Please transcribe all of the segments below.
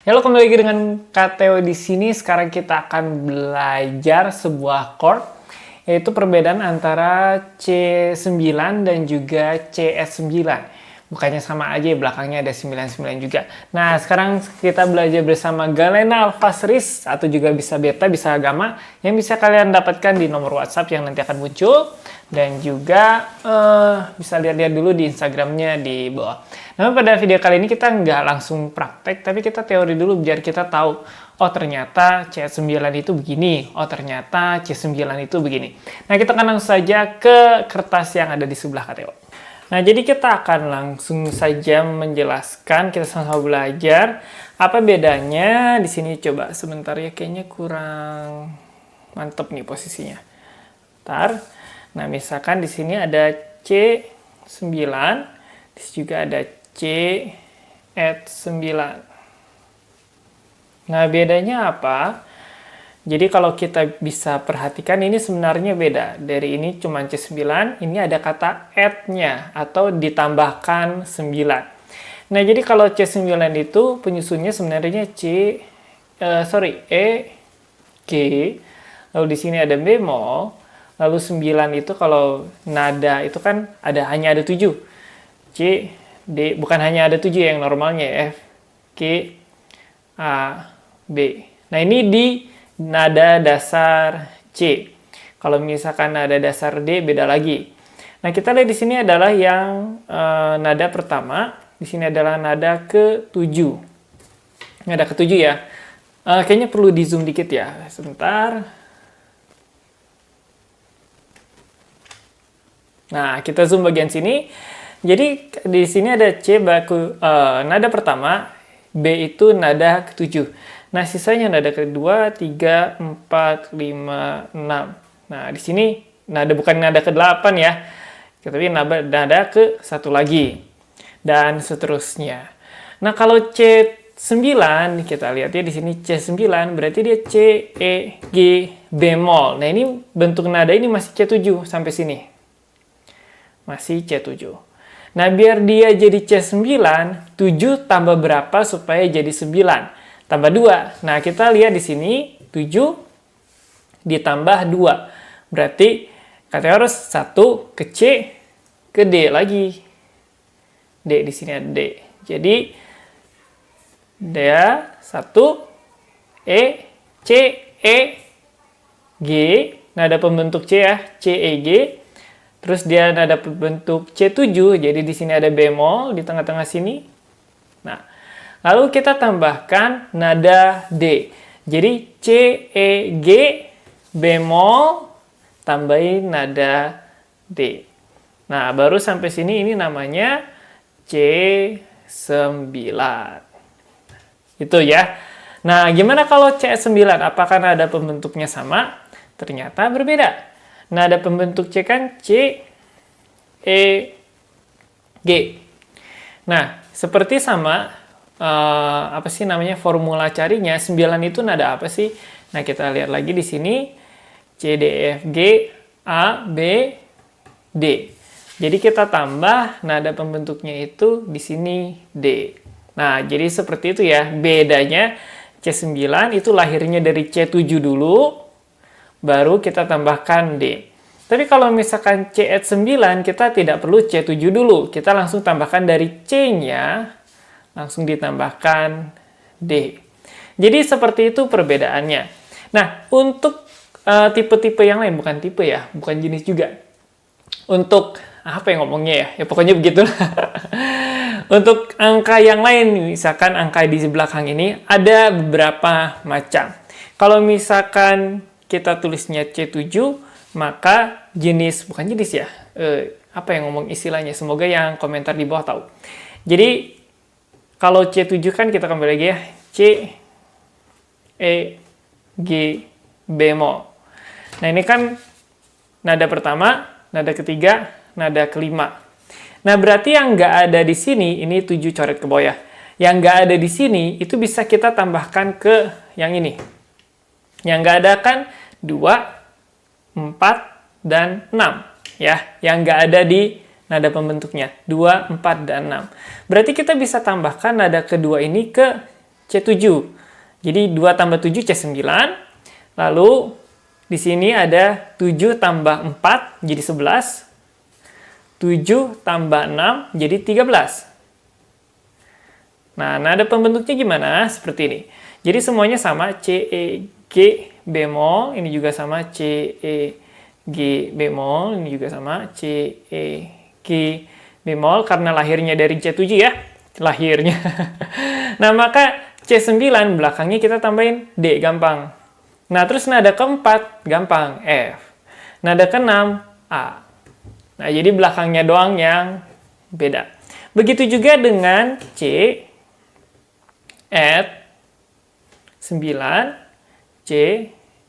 Halo, kembali lagi dengan Kak Theo di sini. Sekarang kita akan belajar sebuah chord, yaitu perbedaan antara C9 dan juga CS9. Bukannya sama aja, belakangnya ada 99 juga. Nah, sekarang kita belajar bersama Galena Alpha Series, atau juga bisa beta, bisa gamma, yang bisa kalian dapatkan di nomor WhatsApp yang nanti akan muncul. Dan juga bisa lihat-lihat dulu di Instagramnya di bawah. Nah, pada video kali ini kita nggak langsung praktek, tapi kita teori dulu biar kita tahu, oh ternyata C9 itu begini, oh ternyata C9 itu begini. Nah, kita akan langsung saja ke kertas yang ada di sebelah Kak Theo. Nah, jadi kita akan langsung saja menjelaskan, kita sama-sama belajar apa bedanya di sini. Coba sebentar ya, kayaknya kurang mantep nih posisinya. Bentar. Nah, misalkan di sini ada C9, di sini juga ada C9. Nah, bedanya apa? Jadi kalau kita bisa perhatikan, ini sebenarnya beda. Dari ini cuma C9, ini ada kata add-nya atau ditambahkan 9. Nah, jadi kalau C9 itu penyusunnya sebenarnya E, G, lalu di sini ada bemol, lalu 9 itu kalau nada itu kan hanya ada 7. C, D, bukan hanya ada 7 yang normalnya, F, G, A, B. Nah, ini di nada dasar C. Kalau misalkan nada dasar D, beda lagi. Nah, kita lihat di sini adalah yang nada pertama. Di sini adalah nada ke-7. Nada ke-7 ya. Kayaknya perlu di zoom dikit ya. Sebentar. Nah, kita zoom bagian sini. Jadi, di sini ada C nada pertama, B itu nada ke-7. Nah, sisanya nada kedua, 3, 4, 5, 6. Nah, di sini bukan nada ke-8 ya, tapi nada ke-1 lagi. Dan seterusnya. Nah, kalau C9, kita lihat ya di sini C9, berarti dia C, E, G, bemol. Nah, ini bentuk nada ini masih C7 sampai sini. Masih C7. Nah, biar dia jadi C9, 7 tambah berapa supaya jadi 9? Tambah 2. Nah, kita lihat di sini 7 ditambah 2. Berarti katanya harus 1 ke C ke D lagi. D di sini ada D. Jadi dia 1 E C E G, nada pembentuk C ya, C E G. Terus dia nada pembentuk C7, jadi di sini ada bemol di tengah-tengah sini. Nah, lalu kita tambahkan nada D. Jadi C, E, G, bemol, tambahin nada D. Nah, baru sampai sini ini namanya C9. Itu ya. Nah, gimana kalau C9? Apakah nada pembentuknya sama? Ternyata berbeda. Nada pembentuk C kan C, E, G. Nah, seperti sama, apa sih namanya formula carinya, 9 itu nada apa sih? Nah, kita lihat lagi di sini, C, D, E, F, G, A, B, D. Jadi kita tambah nada pembentuknya itu di sini D. Nah, jadi seperti itu ya. Bedanya C9 itu lahirnya dari C7 dulu, baru kita tambahkan D. Tapi kalau misalkan C9, kita tidak perlu C7 dulu. Kita langsung tambahkan dari C-nya, langsung ditambahkan D. Jadi seperti itu perbedaannya. Nah, untuk tipe-tipe yang lain, bukan tipe ya, bukan jenis juga. Untuk, apa yang ngomongnya ya? Ya pokoknya begitu. Untuk angka yang lain, misalkan angka di belakang ini, ada beberapa macam. Kalau misalkan kita tulisnya C7, maka jenis, bukan jenis ya, apa yang ngomong istilahnya, semoga yang komentar di bawah tahu. Jadi, kalau C7 kan kita kembali lagi ya, C, E, G, bemol. Nah, ini kan nada pertama, nada ketiga, nada kelima. Nah, berarti yang nggak ada di sini, ini 7 coret ke bawah ya. Yang nggak ada di sini, itu bisa kita tambahkan ke yang ini. Yang nggak ada kan 2, 4, dan 6. Ya, yang nggak ada di nada pembentuknya. 2, 4, dan 6. Berarti kita bisa tambahkan nada kedua ini ke C7. Jadi 2 tambah 7 C9. Lalu di sini ada 7 tambah 4 jadi 11. 7 tambah 6 jadi 13. Nah, nada pembentuknya gimana? Seperti ini. Jadi semuanya sama, C, E, G, bemol. Ini juga sama, C, E, G, bemol. Ini juga sama, C, E, G, bemol. Karena lahirnya dari C7 ya. Lahirnya. Nah, maka C9 belakangnya kita tambahin D, gampang. Nah, terus nada keempat, gampang, F. Nada keenam, A. Nah, jadi belakangnya doang yang beda. Begitu juga dengan C, add 9, C,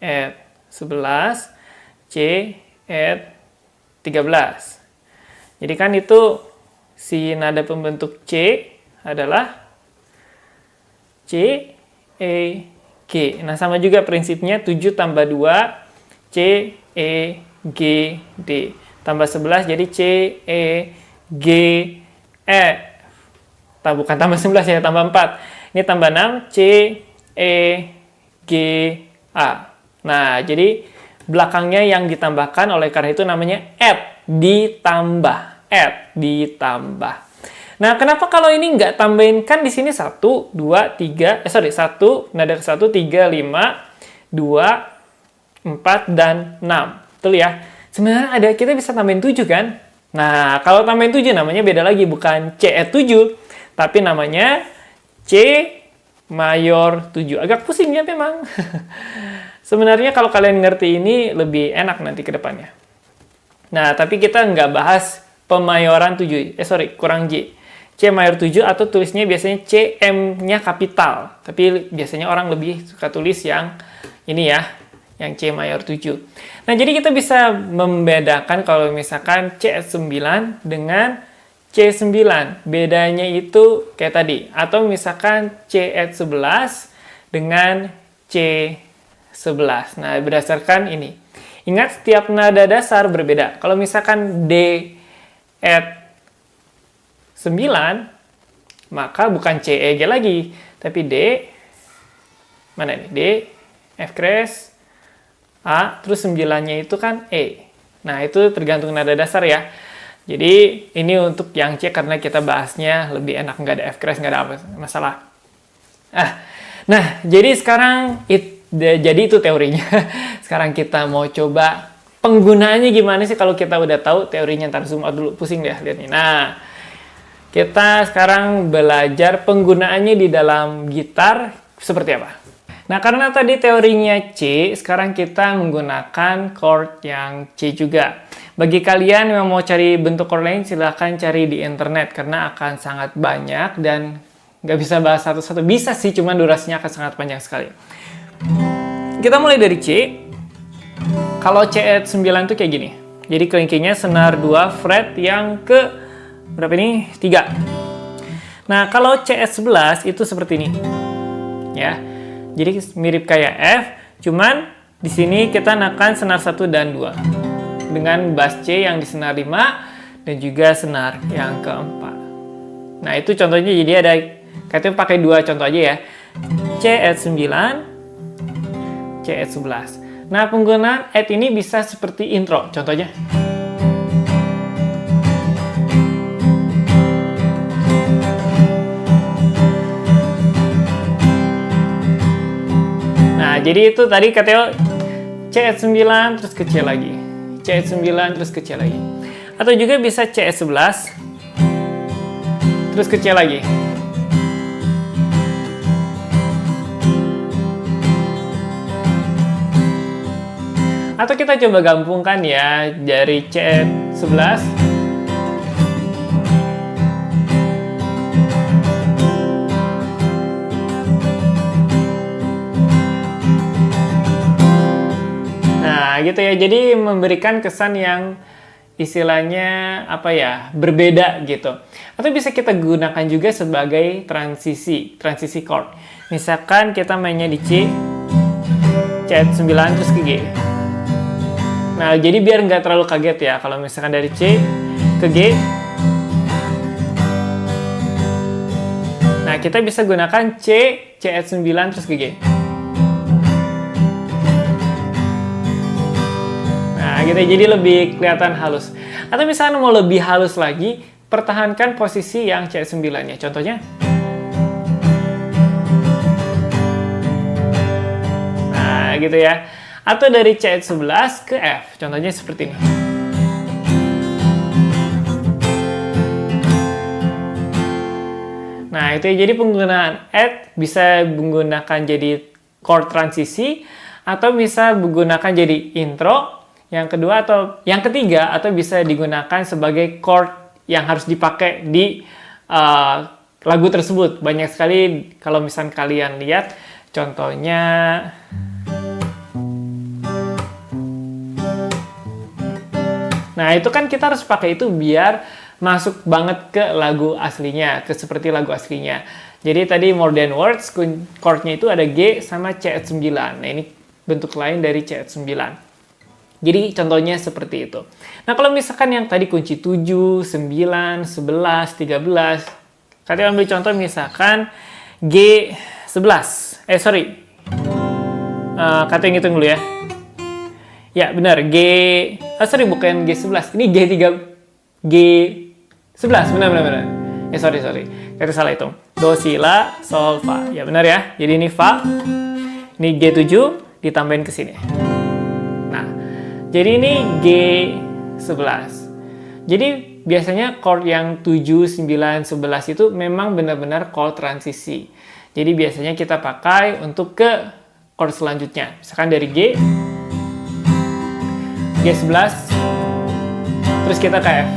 add 11, C, add 13. Jadi kan itu si nada pembentuk C adalah C, E, G. Nah, sama juga prinsipnya 7 tambah 2, C, E, G, D. Tambah 11 jadi C, E, G, E. Bukan tambah 11 ya, tambah 4. Ini tambah 6, C, E, G, A. Nah, jadi belakangnya yang ditambahkan, oleh karena itu namanya add, ditambah. Add, ditambah. Nah, kenapa kalau ini nggak tambahin? Kan di sini 1, 2, 3, 1, nada ke 1, 3, 5, 2, 4, dan 6. Betul ya? Sebenarnya ada, kita bisa tambahin 7 kan? Nah, kalau tambahin 7 namanya beda lagi, bukan C add 7, tapi namanya C mayor 7. Agak pusing ya memang. Sebenarnya kalau kalian ngerti ini lebih enak nanti ke depannya. Nah, tapi kita nggak bahas pemayoran 7. Kurang J. C mayor 7 atau tulisnya biasanya CM-nya kapital. Tapi biasanya orang lebih suka tulis yang ini ya, yang C mayor 7. Nah, jadi kita bisa membedakan kalau misalkan C9 dengan C9. Bedanya itu kayak tadi. Atau misalkan C11 dengan C11. Nah, berdasarkan ini. Ingat, setiap nada dasar berbeda. Kalau misalkan D add 9, maka bukan C, E, G lagi. Tapi D, mana ini? D, F crash, A, terus 9-nya itu kan E. Nah, itu tergantung nada dasar ya. Jadi, ini untuk yang C karena kita bahasnya lebih enak. Nggak ada F crash, nggak ada masalah. Nah, jadi sekarang jadi itu teorinya. Sekarang kita mau coba penggunaannya gimana sih kalau kita udah tahu teorinya. Ntar zoom out dulu, pusing deh lihatnya. Nah, kita sekarang belajar penggunaannya di dalam gitar seperti apa. Nah, karena tadi teorinya C, sekarang kita menggunakan chord yang C juga. Bagi kalian yang mau cari bentuk chord lain, silahkan cari di internet karena akan sangat banyak dan nggak bisa bahas satu-satu. Bisa sih, cuman durasinya akan sangat panjang sekali. Kita mulai dari C. Kalau C add 9 tuh kayak gini. Jadi kelingkingnya senar 2 fret yang ke berapa ini? 3. Nah, kalau C add 11 itu seperti ini. Ya. Jadi mirip kayak F, cuman di sini kita naikkan senar 1 dan 2. Dengan bass C yang di senar 5 dan juga senar yang keempat. Nah, itu contohnya, jadi ada katanya pakai 2 contoh aja ya. C add 9, C add 11. Nah, penggunaan add ini bisa seperti intro, contohnya. Nah, jadi itu tadi katanya C add 9 terus ke C lagi. C add 9 terus ke C lagi. Atau juga bisa C add 11 terus ke C lagi. Atau kita coba gabungkan ya dari C add 11 gitu ya. Jadi memberikan kesan yang istilahnya apa ya, berbeda gitu. Atau bisa kita gunakan juga sebagai transisi chord. Misalkan kita mainnya di C, C add 9 terus ke G. Nah, jadi biar nggak terlalu kaget ya kalau misalkan dari C ke G. Nah, kita bisa gunakan C C add 9, terus ke G. Nah, gitu, jadi lebih kelihatan halus. Atau misalnya mau lebih halus lagi, pertahankan posisi yang C add 9-nya. Contohnya, nah gitu ya. Atau dari C add 11 ke F. Contohnya seperti ini. Nah, itu ya, jadi penggunaan add bisa menggunakan jadi chord transisi, atau bisa menggunakan jadi intro, yang kedua atau yang ketiga, atau bisa digunakan sebagai chord yang harus dipakai di lagu tersebut. Banyak sekali kalau misalnya kalian lihat, contohnya nah itu kan kita harus pakai itu biar masuk banget ke lagu aslinya, ke seperti lagu aslinya. Jadi tadi More Than Words, chordnya itu ada G sama C add 9. Nah ini bentuk lain dari C add 9. Jadi contohnya seperti itu. Nah kalau misalkan yang tadi kunci 7, 9, 11, 13. Kalian ambil contoh misalkan G11. Kalian hitung dulu ya. Ya benar, bukan G11. Ini G11, benar. Sorry. Kita salah hitung. Do, si, la, sol, fa. Ya benar ya. Jadi ini fa. Ini G7 ditambahin ke sini. Nah, jadi ini G11. Jadi biasanya chord yang 7, 9, 11 itu memang benar-benar chord transisi. Jadi biasanya kita pakai untuk ke chord selanjutnya. Misalkan dari G11, terus kita ke F.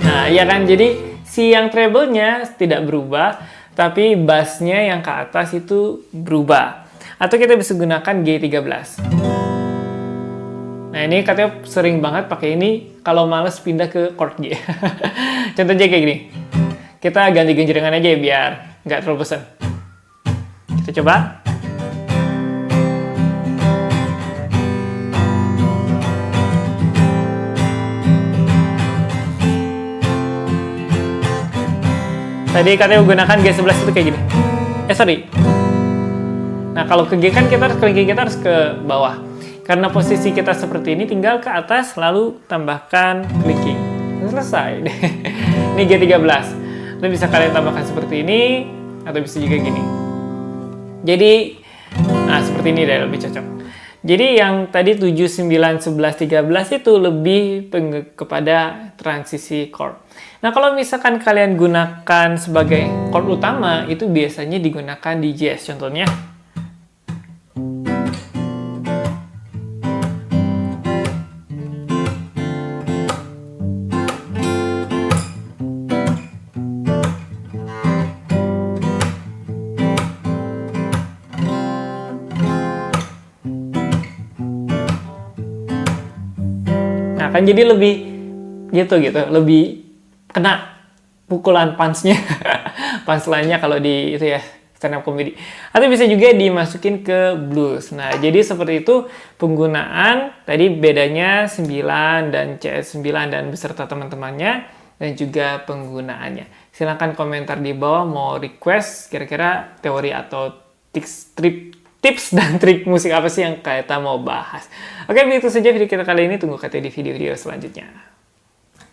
Nah, ya kan, jadi si yang treble-nya tidak berubah, tapi bass-nya yang ke atas itu berubah. Atau kita bisa gunakan G13. Nah, ini katanya sering banget pakai ini kalau males pindah ke chord G. Contohnya kayak gini. Kita ganti genjrengan aja ya, biar nggak terlalu bosan. Kita coba. Tadi katanya menggunakan G11 itu kayak gini. Nah, kalau ke G kan kita harus ke bawah. Karena posisi kita seperti ini, tinggal ke atas, lalu tambahkan clicking. Selesai. Ini G13. Lalu bisa kalian tambahkan seperti ini, atau bisa juga gini. Jadi, nah seperti ini deh, lebih cocok. Jadi yang tadi 7, 9, 11, 13 itu lebih kepada transisi chord. Nah, kalau misalkan kalian gunakan sebagai chord utama, itu biasanya digunakan di jazz. Contohnya. Nah, kan jadi lebih gitu, lebih kena pukulan punch-nya. Punchline-nya kalau di itu ya, stand up comedy. Atau bisa juga dimasukin ke blues. Nah, jadi seperti itu penggunaan. Tadi bedanya 9 dan CS9 dan beserta teman-temannya, dan juga penggunaannya. Silahkan komentar di bawah mau request kira-kira teori atau tips dan trik musik apa sih yang kita mau bahas. Oke, begitu saja video kita kali ini. Tunggu katanya di video-video selanjutnya.